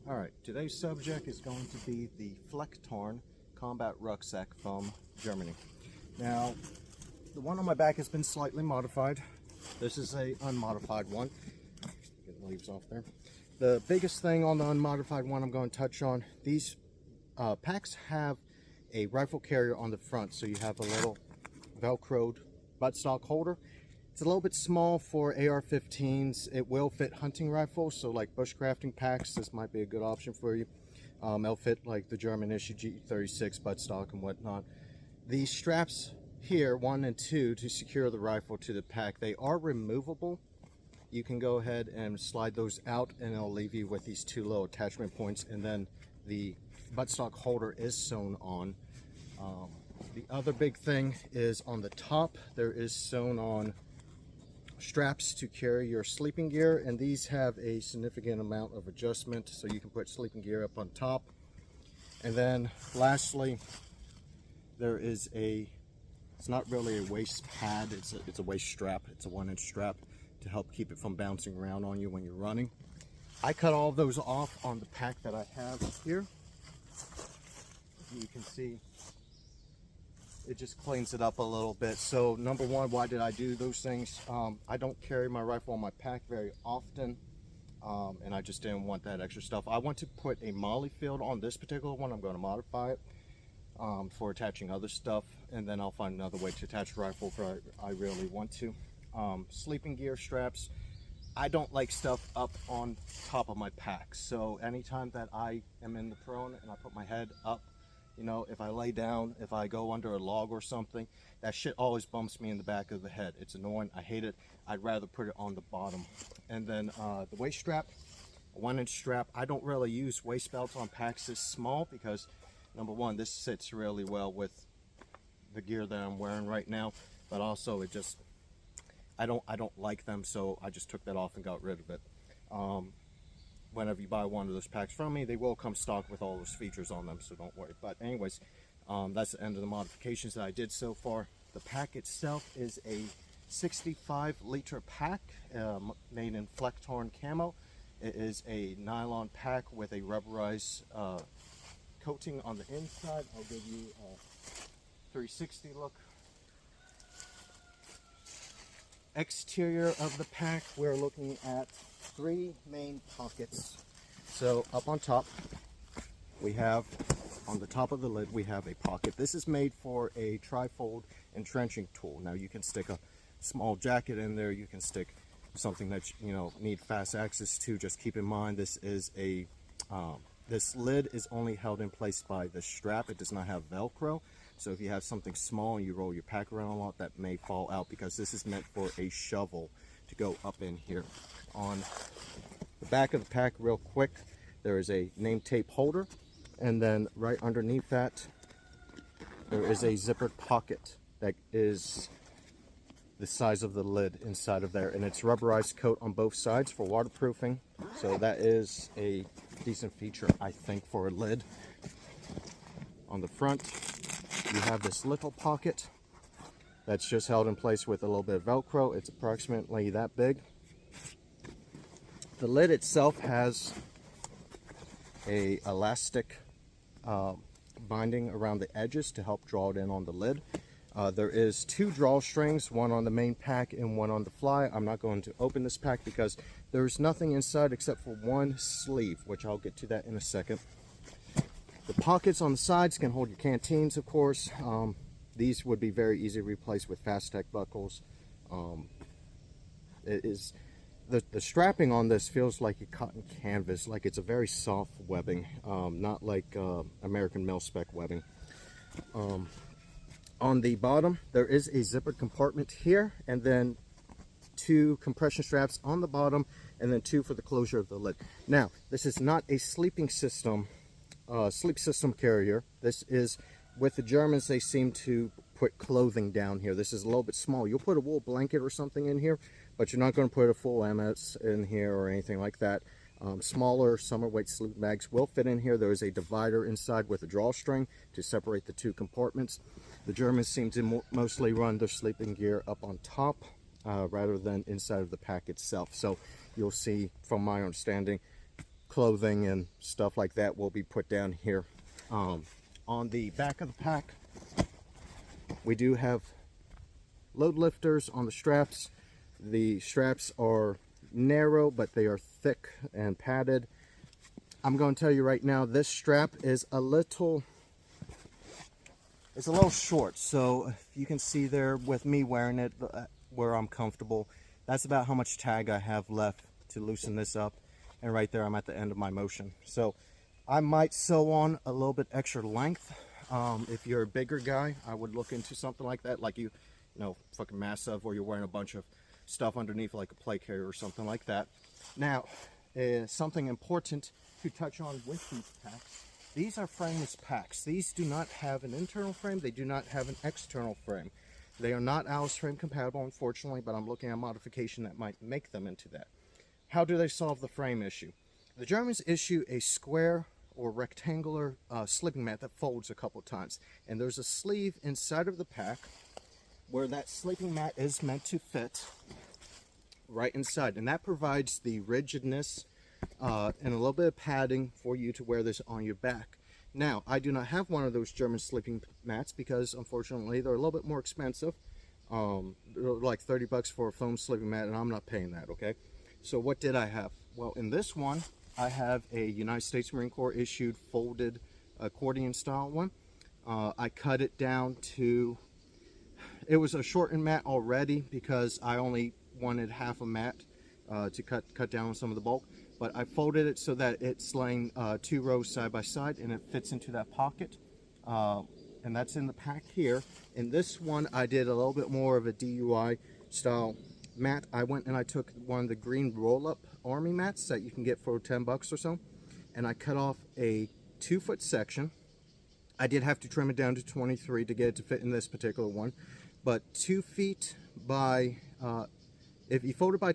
Alright, today's subject is going to be the Flecktarn Combat Rucksack from Germany. Now, the one on my back has been slightly modified. This is a unmodified one. Get the leaves off there. The biggest thing on the unmodified one I'm going to touch on, these packs have a rifle carrier on the front, so you have a little velcroed buttstock holder. It's a little bit small for AR-15s. It will fit hunting rifles, so like bushcrafting packs, this might be a good option for you. It'll fit like the German issue G36 buttstock and whatnot. The straps here, 1 and 2, to secure the rifle to the pack, they are removable. You can go ahead and slide those out and it'll leave you with these two little attachment points, and then the buttstock holder is sewn on. The other big thing is on the top, there is sewn on straps to carry your sleeping gear, and these have a significant amount of adjustment, so you can put sleeping gear up on top. And then lastly, there is it's not really a waist pad, it's a waist strap. It's a 1-inch strap to help keep it from bouncing around on you when you're running. I cut all those off on the pack that I have here. You can see it just cleans it up a little bit. So number one, why did I do those things? I don't carry my rifle on my pack very often, and I just didn't want that extra stuff. I want to put a molly field on this particular one. I'm going to modify it for attaching other stuff, and then I'll find another way to attach the rifle if I really want to. Sleeping gear straps, I don't like stuff up on top of my pack, so anytime that I am in the prone and I put my head up, you know, if I lay down, if I go under a log or something, that shit always bumps me in the back of the head. It's annoying. I hate it. I'd rather put it on the bottom. And then the waist strap, a 1-inch strap. I don't really use waist belts on packs this small because, number one, this sits really well with the gear that I'm wearing right now, but also it just, I don't like them, so I just took that off and got rid of it. Whenever you buy one of those packs from me, they will come stocked with all those features on them, so don't worry. But anyways, that's the end of the modifications that I did so far. The pack itself is a 65-liter pack made in Flecktarn camo. It is a nylon pack with a rubberized coating on the inside. I'll give you a 360 look. Exterior of the pack, we're looking at 3 main pockets. So up on top, we have, on the top of the lid, we have a pocket. This is made for a trifold entrenching tool. Now you can stick a small jacket in there, you can stick something that you know need fast access to. Just keep in mind this is a this lid is only held in place by the strap. It does not have Velcro. So if you have something small and you roll your pack around a lot, that may fall out, because this is meant for a shovel to go up in here. On the back of the pack, real quick, there is a name tape holder, and then right underneath that there is a zippered pocket that is the size of the lid inside of there, and it's rubberized coat on both sides for waterproofing, so that is a decent feature, I think, for a lid. On the front, you have this little pocket that's just held in place with a little bit of Velcro. It's approximately that big. The lid itself has a elastic binding around the edges to help draw it in on the lid. There is 2 drawstrings, one on the main pack and one on the fly. I'm not going to open this pack because there's nothing inside except for 1 sleeve, which I'll get to that in a second. The pockets on the sides can hold your canteens, of course. These would be very easy to replace with Fast-Tech buckles. The strapping on this feels like a cotton canvas, like it's a very soft webbing, not like American mil-spec webbing. On the bottom, there is a zippered compartment here, and then 2 compression straps on the bottom, and then 2 for the closure of the lid. Now, this is not a sleep system carrier. This is, with the Germans, they seem to put clothing down here. This is a little bit small. You'll put a wool blanket or something in here, but you're not going to put a full MS in here or anything like that. Smaller summer weight sleep bags will fit in here. There is a divider inside with a drawstring to separate the 2 compartments. The Germans seem to mostly run their sleeping gear up on top rather than inside of the pack itself. So you'll see, from my understanding, clothing and stuff like that will be put down here. On the back of the pack, we do have load lifters on the straps. The straps are narrow, but they are thick and padded. I'm going to tell you right now, this strap is a little short. So if you can see there with me wearing it where I'm comfortable, that's about how much tag I have left to loosen this up. And right there, I'm at the end of my motion. So I might sew on a little bit extra length. If you're a bigger guy, I would look into something like that, like you know, fucking massive, or you're wearing a bunch of stuff underneath like a plate carrier or something like that. Now, something important to touch on with these packs. These are frameless packs. These do not have an internal frame. They do not have an external frame. They are not Alice frame compatible, unfortunately, but I'm looking at a modification that might make them into that. How do they solve the frame issue? The Germans issue a square or rectangular sleeping mat that folds a couple times. And there's a sleeve inside of the pack where that sleeping mat is meant to fit right inside. And that provides the rigidness and a little bit of padding for you to wear this on your back. Now, I do not have one of those German sleeping mats because, unfortunately, they're a little bit more expensive. They're like 30 bucks for a foam sleeping mat, and I'm not paying that, okay? So what did I have? Well, in this one, I have a United States Marine Corps issued folded accordion style one. I cut it down to, it was a shortened mat already because I only wanted half a mat to cut down on some of the bulk. But I folded it so that it's laying 2 rows side by side and it fits into that pocket. And that's in the pack here. In this one, I did a little bit more of a DUI style mat. I went and I took one of the green roll-up army mats that you can get for 10 bucks or so. And I cut off a 2-foot section. I did have to trim it down to 23 to get it to fit in this particular one. But 2 feet by, if you fold it by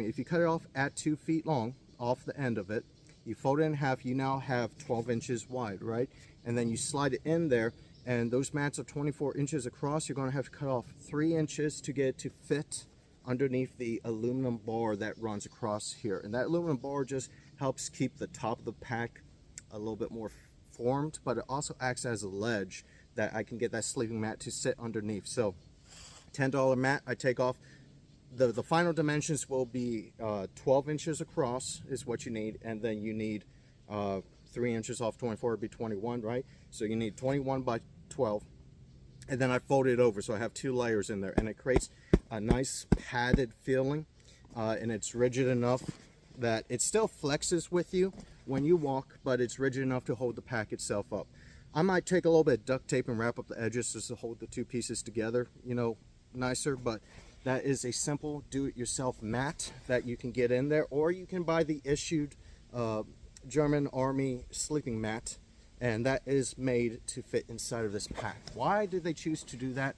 if you cut it off at 2 feet long, off the end of it, you fold it in half, you now have 12 inches wide, right? And then you slide it in there, and those mats are 24 inches across. You're going to have to cut off 3 inches to get it to fit underneath the aluminum bar that runs across here. And that aluminum bar just helps keep the top of the pack a little bit more formed, but it also acts as a ledge that I can get that sleeping mat to sit underneath. So $10 mat, I take off. The final dimensions will be 12 inches across is what you need, and then you need 3 inches off 24 would be 21, right? So you need 21 by 12, and then I fold it over so I have 2 layers in there, and it creates a nice padded feeling, and it's rigid enough that it still flexes with you when you walk, but it's rigid enough to hold the pack itself up. I might take a little bit of duct tape and wrap up the edges just to hold the 2 pieces together, you know, nicer, but that is a simple do-it-yourself mat that you can get in there, or you can buy the issued German Army sleeping mat, and that is made to fit inside of this pack. Why did they choose to do that?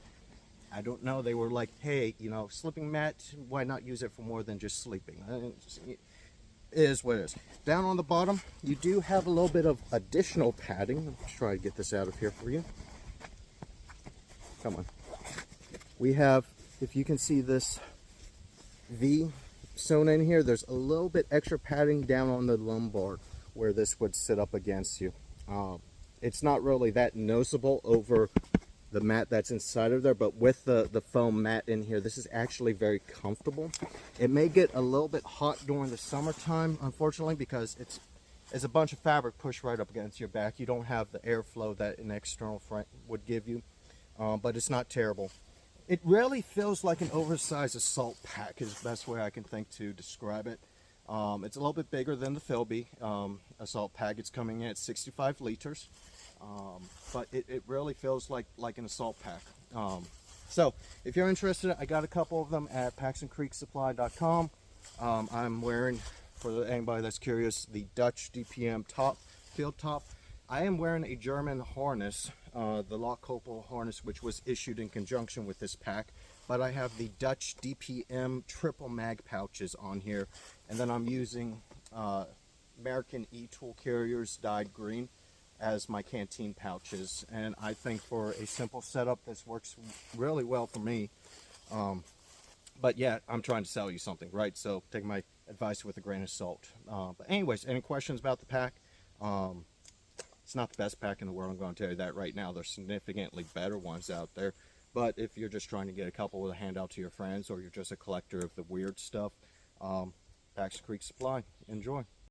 I don't know. They were like, hey, you know, sleeping mat, why not use it for more than just sleeping? It is what it is. Down on the bottom, you do have a little bit of additional padding. Let's try to get this out of here for you. Come on. We have, if you can see this V sewn in here, there's a little bit extra padding down on the lumbar where this would sit up against you. It's not really that noticeable over the mat that's inside of there, but with the foam mat in here, this is actually very comfortable. It may get a little bit hot during the summertime, unfortunately, because it's a bunch of fabric pushed right up against your back. You don't have the airflow that an external frame would give you, but it's not terrible. It really feels like an oversized assault pack is the best way I can think to describe it. It's a little bit bigger than the Philby assault pack. It's coming in at 65 liters, but it really feels like an assault pack. So if you're interested, I got a couple of them at PaxtonCreekSupply.com. I'm wearing, for anybody that's curious, the Dutch DPM top, field top. I am wearing a German harness, the Lock Copel harness, which was issued in conjunction with this pack. But I have the Dutch DPM triple mag pouches on here. And then I'm using American E-Tool carriers dyed green as my canteen pouches. And I think for a simple setup, this works really well for me. But yeah, I'm trying to sell you something, right? So take my advice with a grain of salt. But anyways, any questions about the pack? It's not the best pack in the world, I'm going to tell you that right now. There's significantly better ones out there. But if you're just trying to get a couple with a handout to your friends, or you're just a collector of the weird stuff, PaxtonCreekSupply. Enjoy.